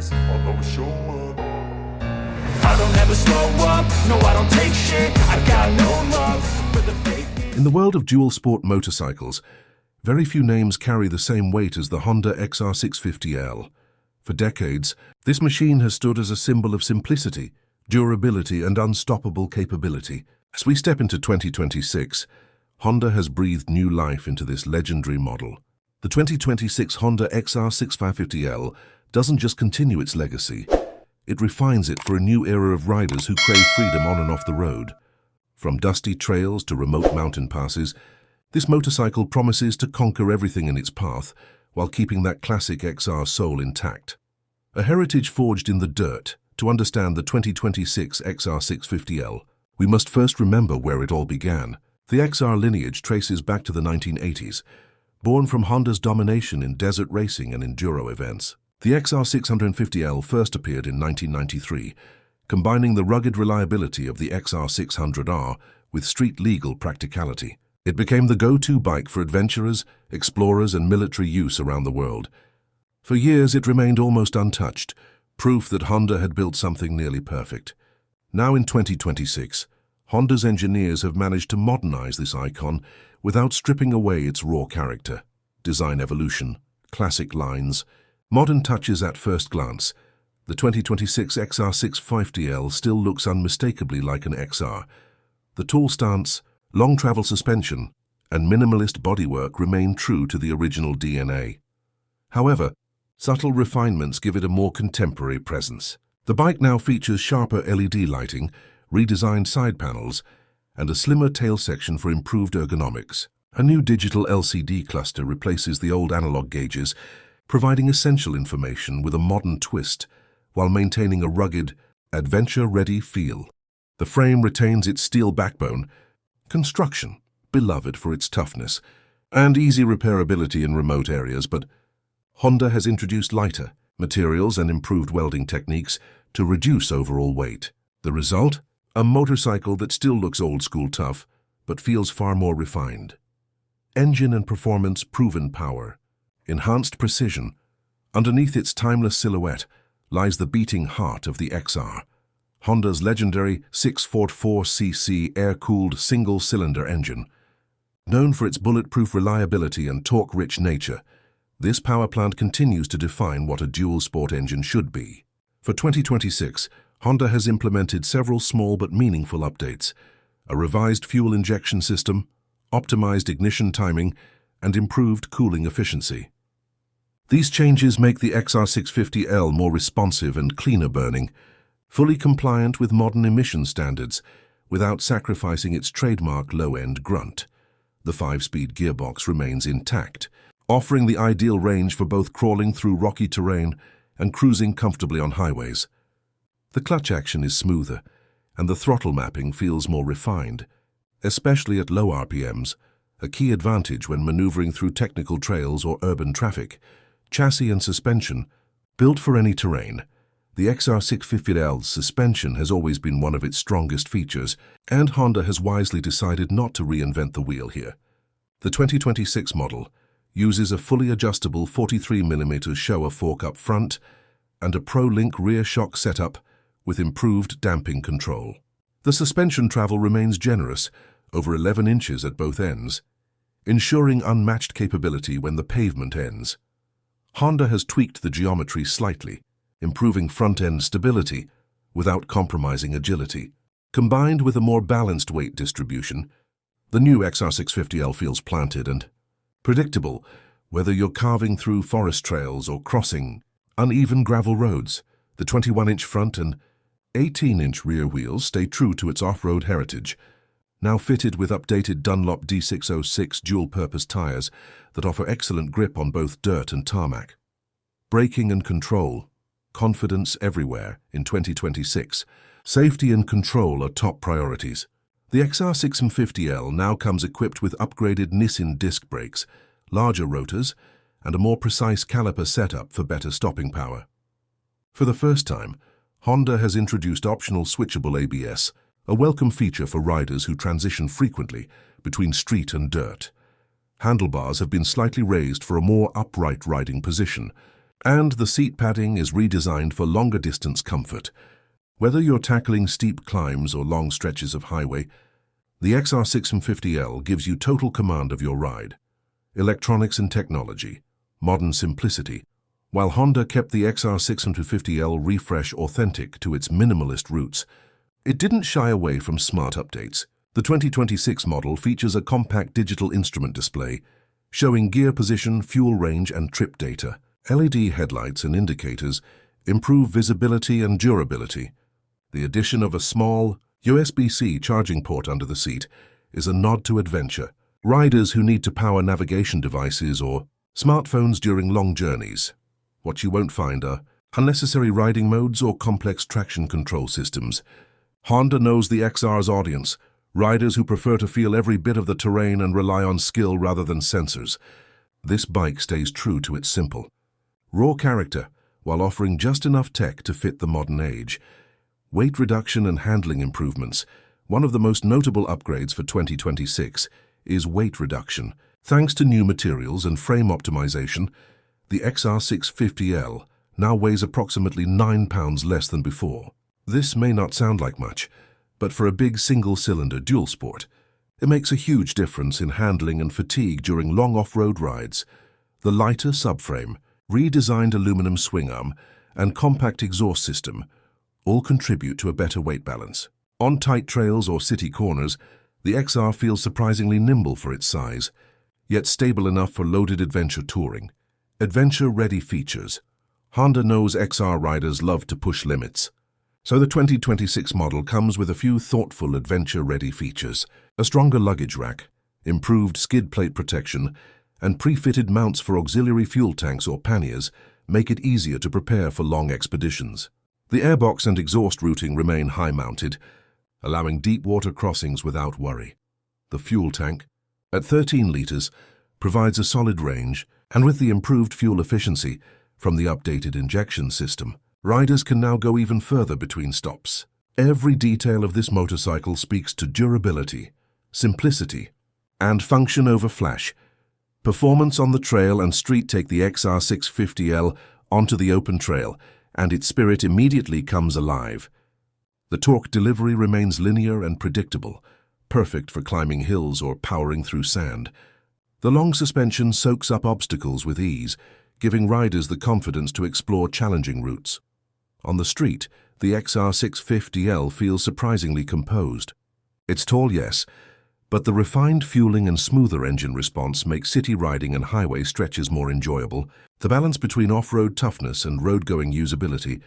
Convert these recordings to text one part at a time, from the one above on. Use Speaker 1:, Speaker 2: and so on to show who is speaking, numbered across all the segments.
Speaker 1: days, I'll always show up. I don't ever slow up, no I don't take shit. I got no love for the fake.
Speaker 2: In the world of dual sport motorcycles, very few names carry the same weight as the Honda XR650L. For decades, this machine has stood as a symbol of simplicity, durability, and unstoppable capability. As we step into 2026, Honda has breathed new life into this legendary model. The 2026 Honda XR650L doesn't just continue its legacy, it refines it for a new era of riders who crave freedom on and off the road. From dusty trails to remote mountain passes, this motorcycle promises to conquer everything in its path while keeping that classic XR soul intact. A heritage forged in the dirt. To understand the 2026 XR650L, we must first remember where it all began. The XR lineage traces back to the 1980s, born from Honda's domination in desert racing and enduro events. The XR650L first appeared in 1993, combining the rugged reliability of the XR600R with street-legal practicality. It became the go-to bike for adventurers, explorers, and military use around the world. For years, it remained almost untouched, proof that Honda had built something nearly perfect. Now in 2026, Honda's engineers have managed to modernize this icon without stripping away its raw character. Design evolution, classic lines, modern touches at first glance. The 2026 XR650L still looks unmistakably like an XR. The tall stance, long travel suspension, and minimalist bodywork remain true to the original DNA. However, subtle refinements give it a more contemporary presence. The bike now features sharper LED lighting, redesigned side panels, and a slimmer tail section for improved ergonomics. A new digital LCD cluster replaces the old analog gauges, providing essential information with a modern twist while maintaining a rugged, adventure-ready feel. The frame retains its steel backbone, construction beloved for its toughness, and easy repairability in remote areas, but Honda has introduced lighter materials and improved welding techniques to reduce overall weight. The result? A motorcycle that still looks old-school tough, but feels far more refined. Engine and performance proven power. Enhanced precision. Underneath its timeless silhouette lies the beating heart of the XR. Honda's legendary 644cc air-cooled single-cylinder engine. Known for its bulletproof reliability and torque-rich nature, this power plant continues to define what a dual-sport engine should be. For 2026, Honda has implemented several small but meaningful updates: a revised fuel injection system, optimized ignition timing, and improved cooling efficiency. These changes make the XR650L more responsive and cleaner burning, fully compliant with modern emission standards, without sacrificing its trademark low-end grunt. The 5-speed gearbox remains intact, offering the ideal range for both crawling through rocky terrain and cruising comfortably on highways. The clutch action is smoother, and the throttle mapping feels more refined, especially at low RPMs, a key advantage when maneuvering through technical trails or urban traffic. Chassis and suspension, built for any terrain. The XR650L's suspension has always been one of its strongest features, and Honda has wisely decided not to reinvent the wheel here. The 2026 model uses a fully adjustable 43mm Showa fork up front and a Pro-Link rear shock setup with improved damping control. The suspension travel remains generous, over 11 inches at both ends, ensuring unmatched capability when the pavement ends. Honda has tweaked the geometry slightly, improving front-end stability without compromising agility. Combined with a more balanced weight distribution, the new XR650L feels planted and predictable, whether you're carving through forest trails or crossing uneven gravel roads. The 21-inch front and 18-inch rear wheels stay true to its off-road heritage, now fitted with updated Dunlop D606 dual-purpose tires that offer excellent grip on both dirt and tarmac. Braking and control, confidence everywhere in 2026. Safety and control are top priorities. The XR650L now comes equipped with upgraded Nissin disc brakes, larger rotors, and a more precise caliper setup for better stopping power. For the first time, Honda has introduced optional switchable ABS, a welcome feature for riders who transition frequently between street and dirt. Handlebars have been slightly raised for a more upright riding position, And the seat padding is redesigned for longer distance comfort. Whether you're tackling steep climbs or long stretches of highway, the XR650L gives you total command of your ride. Electronics and technology, modern simplicity. While Honda kept the XR650L refresh authentic to its minimalist roots, it didn't shy away from smart updates. The 2026 model features a compact digital instrument display showing gear position, fuel range, and trip data. LED headlights and indicators improve visibility and durability. The addition of a small USB-C charging port under the seat is a nod to adventure. Riders who need to power navigation devices or smartphones during long journeys. What you won't find are unnecessary riding modes or complex traction control systems. Honda knows the XR's audience, riders who prefer to feel every bit of the terrain and rely on skill rather than sensors. This bike stays true to its simple, raw character while offering just enough tech to fit the modern age. Weight reduction and handling improvements. One of the most notable upgrades for 2026 is weight reduction. Thanks to new materials and frame optimization, the XR650L now weighs approximately 9 pounds less than before. This may not sound like much, but for a big single-cylinder dual sport, it makes a huge difference in handling and fatigue during long off-road rides. The lighter subframe, redesigned aluminum swing arm, and compact exhaust system all contribute to a better weight balance. On tight trails or city corners, the XR feels surprisingly nimble for its size, yet stable enough for loaded adventure touring. Adventure-ready features. Honda knows XR riders love to push limits. So the 2026 model comes with a few thoughtful adventure-ready features. A stronger luggage rack, improved skid plate protection, and pre-fitted mounts for auxiliary fuel tanks or panniers make it easier to prepare for long expeditions. The airbox and exhaust routing remain high-mounted, allowing deep water crossings without worry. The fuel tank, at 13 litres, provides a solid range, and with the improved fuel efficiency from the updated injection system, riders can now go even further between stops. Every detail of this motorcycle speaks to durability, simplicity, and function over flash. Performance on the trail and street take the XR650L onto the open trail, and its spirit immediately comes alive. The torque delivery remains linear and predictable, perfect for climbing hills or powering through sand. The long suspension soaks up obstacles with ease, giving riders the confidence to explore challenging routes. On the street, the XR650L feels surprisingly composed. It's tall, yes, but the refined fueling and smoother engine response make city riding and highway stretches more enjoyable. The balance between off-road toughness and road-going usability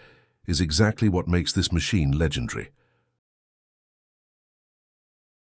Speaker 2: is exactly what makes this machine legendary.